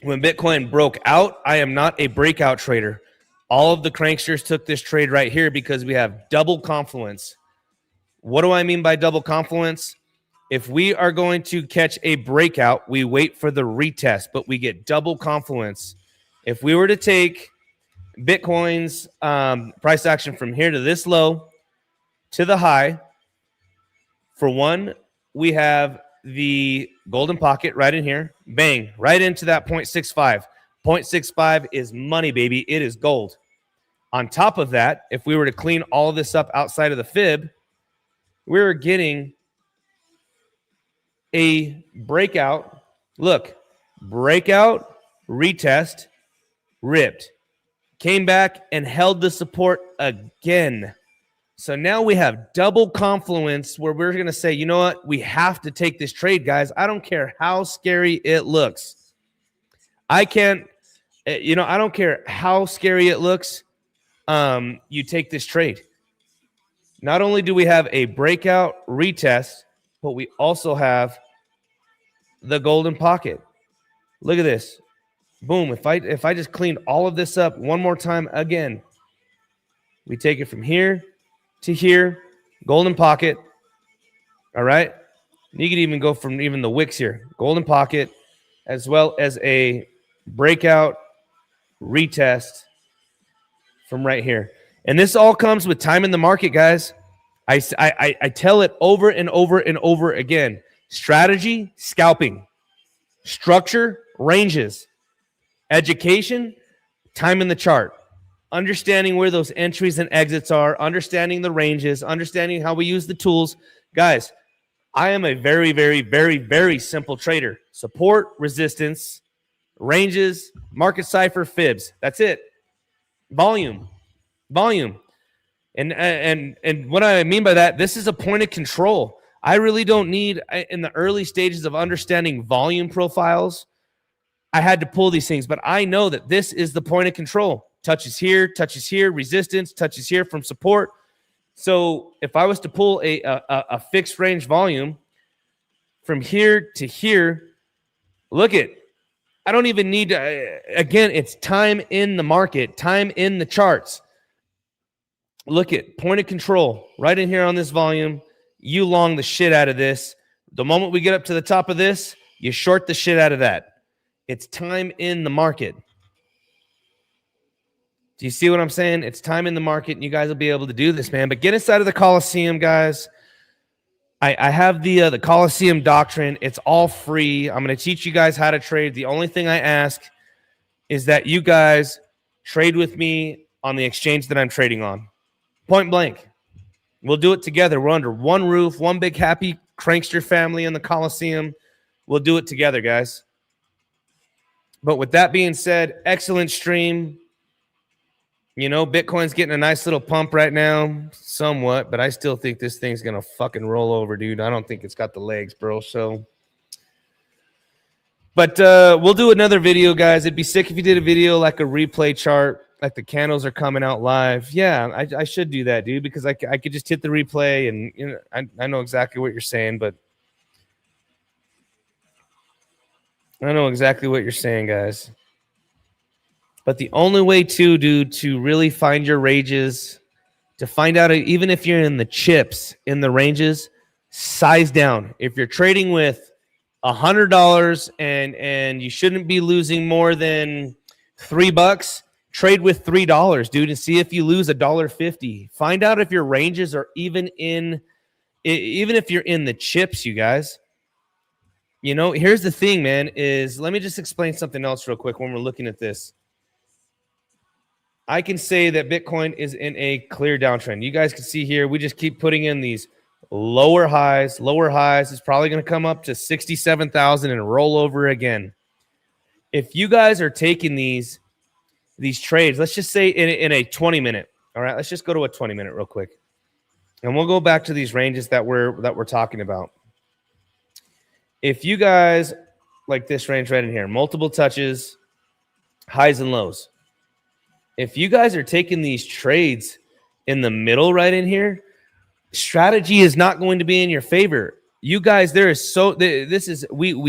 when Bitcoin broke out, I am not a breakout trader. All of the cranksters took this trade right here because we have double confluence. What do I mean by double confluence? If we are going to catch a breakout, we wait for the retest, but we get double confluence. If we were to take Bitcoin's price action from here to this low to the high, for one, we have the golden pocket right in here. Bang, right into that 0.65. 0.65 is money, baby. It is gold. On top of that, if we were to clean all of this up outside of the fib, we're getting a breakout. Look, breakout, retest, ripped. Came back and held the support again. So now we have double confluence where we're going to say, you know what? We have to take this trade, guys. I don't care how scary it looks. I don't care how scary it looks. You take this trade. Not only do we have a breakout retest, but we also have the golden pocket. Look at this. Boom. If I just cleaned all of this up one more time again, we take it from here to here, golden pocket. All right. You could even go from even the wicks here, golden pocket, as well as a breakout retest from right here. And this all comes with time in the market, guys. I tell it over and over and over again. Strategy, scalping. Structure, ranges. Education, time in the chart. Understanding where those entries and exits are, understanding the ranges, understanding how we use the tools. Guys, I am a very, very, very, very simple trader. Support, resistance, ranges, market cipher, fibs. That's it. Volume. And what I mean by that, this is a point of control. I really don't need, in the early stages of understanding volume profiles, I had to pull these things, but I know that this is the point of control. Touches here, resistance, touches here from support. So if I was to pull a fixed range volume from here to here, look at, I don't even need to, again, it's time in the market, time in the charts. Look at point of control right in here on this volume. You long the shit out of this. The moment we get up to the top of this, you short the shit out of that. It's time in the market. Do you see what I'm saying? It's time in the market, and you guys will be able to do this, man. But get inside of the Coliseum, guys. I have the Coliseum doctrine. It's all free. I'm going to teach you guys how to trade. The only thing I ask is that you guys trade with me on the exchange that I'm trading on. Point blank. We'll do it together. We're under one roof, one big happy crankster family in the Coliseum. We'll do it together, guys. But with that being said, excellent stream. You know, Bitcoin's getting a nice little pump right now, somewhat, but I still think this thing's going to fucking roll over, dude. I don't think it's got the legs, bro. So, but we'll do another video, guys. It'd be sick if you did a video like a replay chart, like the candles are coming out live. Yeah, I should do that, dude, because I could just hit the replay and, you know, I know exactly what you're saying, but I know exactly what you're saying, guys. But the only way to really find your ranges, to find out even if you're in the chips, in the ranges, size down. If you're trading with $100 and you shouldn't be losing more than $3, trade with $3, dude, and see if you lose $1.50. Find out if your ranges are even if you're in the chips, you guys. You know, here's the thing, man, is let me just explain something else real quick when we're looking at this. I can say that Bitcoin is in a clear downtrend. You guys can see here, we just keep putting in these lower highs. Lower highs is probably going to come up to 67,000 and roll over again. If you guys are taking these trades, let's just say in a 20-minute. All right, let's just go to a 20-minute real quick. And we'll go back to these ranges that we're talking about. If you guys like this range right in here, multiple touches, highs and lows. If you guys are taking these trades in the middle right in here, strategy is not going to be in your favor. You guys, we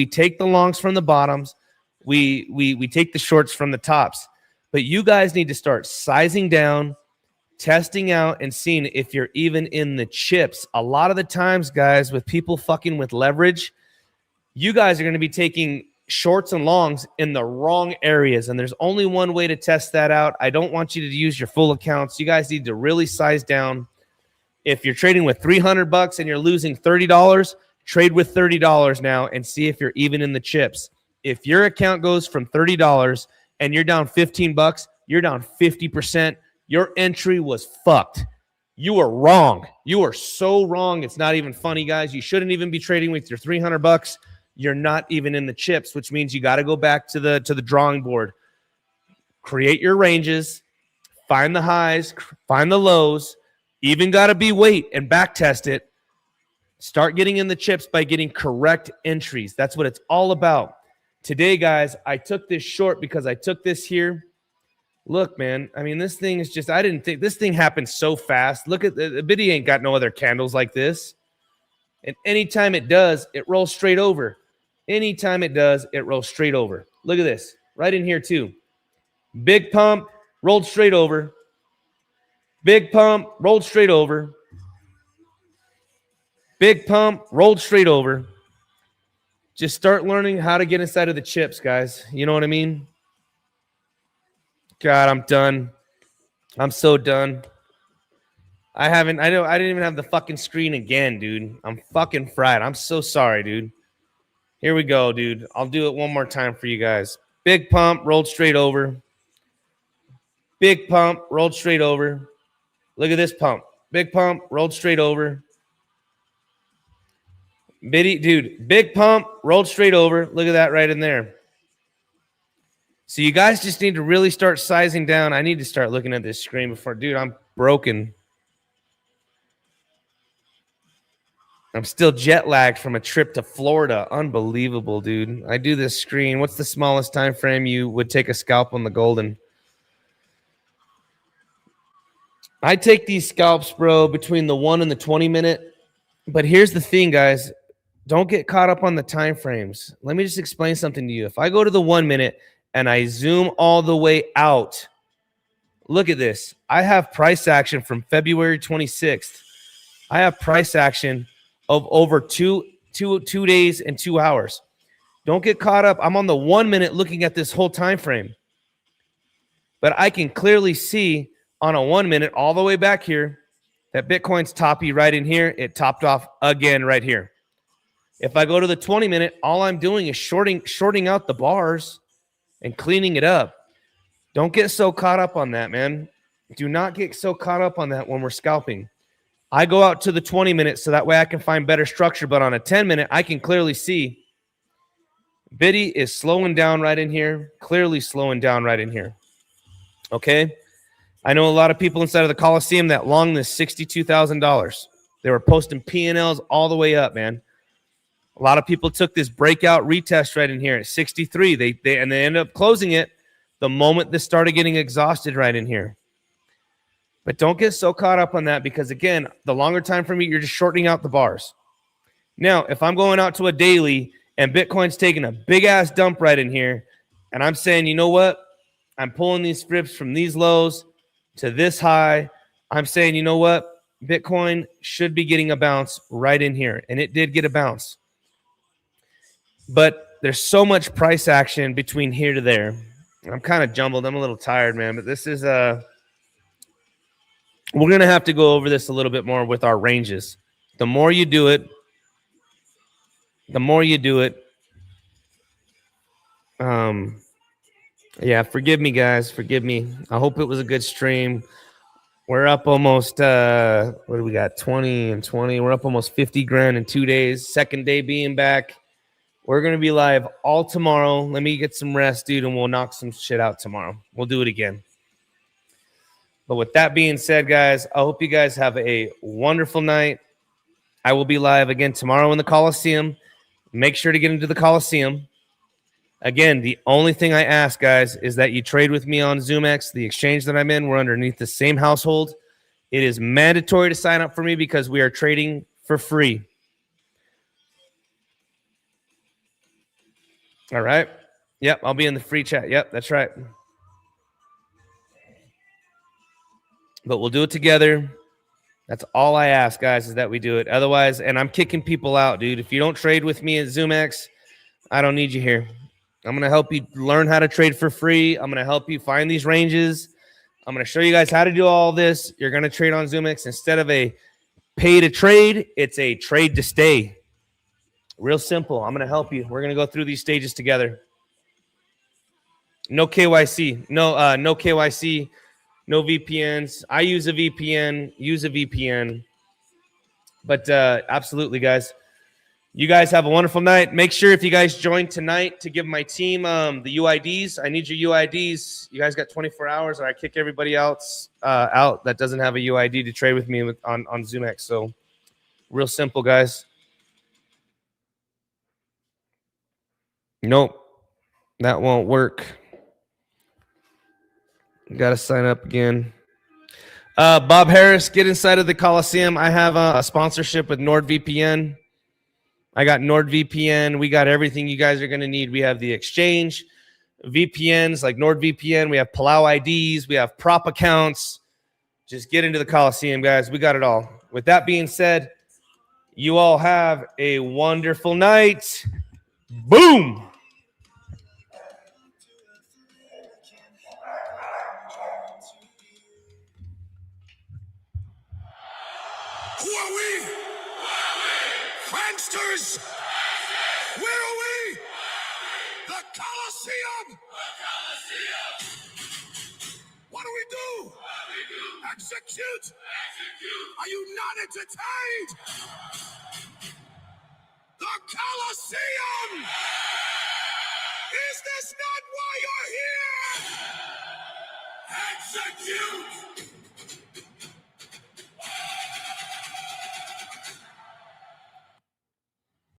take the longs from the bottoms, we take the shorts from the tops. But you guys need to start sizing down, testing out, and seeing if you're even in the chips. A lot of the times, guys, with people fucking with leverage, you guys are going to be taking shorts and longs in the wrong areas, and there's only one way to test that out. I don't want you to use your full accounts. You guys need to really size down. If you're trading with $300 and you're losing $30, trade with $30 now and see if you're even in the chips. If your account goes from $30 and you're down $15, you're down 50%. Your entry was fucked. You are wrong. You are so wrong. It's not even funny, guys. You shouldn't even be trading with your $300. You're not even in the chips, which means you got to go back to the drawing board. Create your ranges, find the highs, find the lows, even got to be wait and back test it. Start getting in the chips by getting correct entries. That's what it's all about. Today, guys, I took this short because I took this here. Look, man, I mean, this thing is just, I didn't think this thing happened so fast. Look at the Biddy ain't got no other candles like this. And anytime it does, it rolls straight over. Anytime it does, it rolls straight over. Look at this, right in here too. Big pump, rolled straight over. Big pump, rolled straight over. Big pump, rolled straight over. Just start learning how to get inside of the chips, guys. You know what I mean? God, I'm done. I'm so done. I didn't even have the fucking screen again, dude. I'm fucking fried. I'm so sorry, dude. Here we go, dude. I'll do it one more time for you guys. Big pump, rolled straight over. Big pump, rolled straight over. Look at this pump. Big pump, rolled straight over. Biddy, dude, big pump, rolled straight over. Look at that right in there. So you guys just need to really start sizing down. I need to start looking at this screen before, dude, I'm broken. I'm still jet lagged from a trip to Florida. Unbelievable, dude. I do this screen. What's the smallest time frame you would take a scalp on the golden? I take these scalps, bro, between the 1 and the 20 minute. But here's the thing, guys. Don't get caught up on the time frames. Let me just explain something to you. If I go to the 1 minute and I zoom all the way out, look at this. I have price action from February 26th. I have price action of over two days and 2 hours. Don't get caught up. I'm on the 1 minute looking at this whole time frame. But I can clearly see on a 1 minute all the way back here that Bitcoin's toppy right in here. It topped off again right here. If I go to the 20 minute, all I'm doing is shorting out the bars and cleaning it up. Don't get so caught up on that, man. Do not get so caught up on that when we're scalping. I go out to the 20 minutes so that way I can find better structure. But on a 10 minute, I can clearly see Biddy is slowing down right in here, clearly slowing down right in here. Okay? I know a lot of people inside of the Coliseum that long this $62,000. They were posting P&Ls all the way up, man. A lot of people took this breakout retest right in here at 63. They ended up closing it the moment this started getting exhausted right in here. But don't get so caught up on that because, again, the longer time for me, you're just shortening out the bars. Now, if I'm going out to a daily and Bitcoin's taking a big-ass dump right in here, and I'm saying, you know what? I'm pulling these strips from these lows to this high. I'm saying, you know what? Bitcoin should be getting a bounce right in here. And it did get a bounce. But there's so much price action between here to there. I'm kind of jumbled. I'm a little tired, man. But this is we're going to have to go over this a little bit more with our ranges. The more you do it, yeah, forgive me, guys. Forgive me. I hope it was a good stream. We're up almost, what do we got? 20 and 20. We're up almost 50 grand in 2 days. Second day being back. We're going to be live all tomorrow. Let me get some rest, dude, and we'll knock some shit out tomorrow. We'll do it again. But with that being said, guys, I hope you guys have a wonderful night. I will be live again tomorrow in the Coliseum. Make sure to get into the Coliseum. Again, the only thing I ask, guys, is that you trade with me on zoomex, the exchange that I'm in. We're underneath the same household. It is mandatory to sign up for me because we are trading for free. All right. Yep, I'll be in the free chat. Yep, that's right. But we'll do it together. That's all I ask, guys, is that we do it. Otherwise, and I'm kicking people out, dude. If you don't trade with me at zoomex, I don't need you here. I'm going to help you learn how to trade for free. I'm going to help you find these ranges. I'm going to show you guys how to do all this. You're going to trade on zoomex. Instead of a pay to trade, it's a trade to stay. Real simple. I'm going to help you. We're going to go through these stages together. No KYC. No KYC. No VPNs. I use a VPN. Use a VPN. But absolutely, guys. You guys have a wonderful night. Make sure if you guys join tonight to give my team the UIDs. I need your UIDs. You guys got 24 hours, or I kick everybody else out that doesn't have a UID to trade with me on zoomex. So real simple, guys. Nope, that won't work. Got to sign up again. Bob Harris, get inside of the Coliseum. I have a sponsorship with NordVPN. I got NordVPN. We got everything you guys are going to need. We have the exchange, VPNs like NordVPN. We have Palau IDs. We have prop accounts. Just get into the Coliseum, guys. We got it all. With that being said, you all have a wonderful night. Boom. Who are we? Pranksters! Where are we? The Coliseum! What do we do? Execute! Are you not entertained?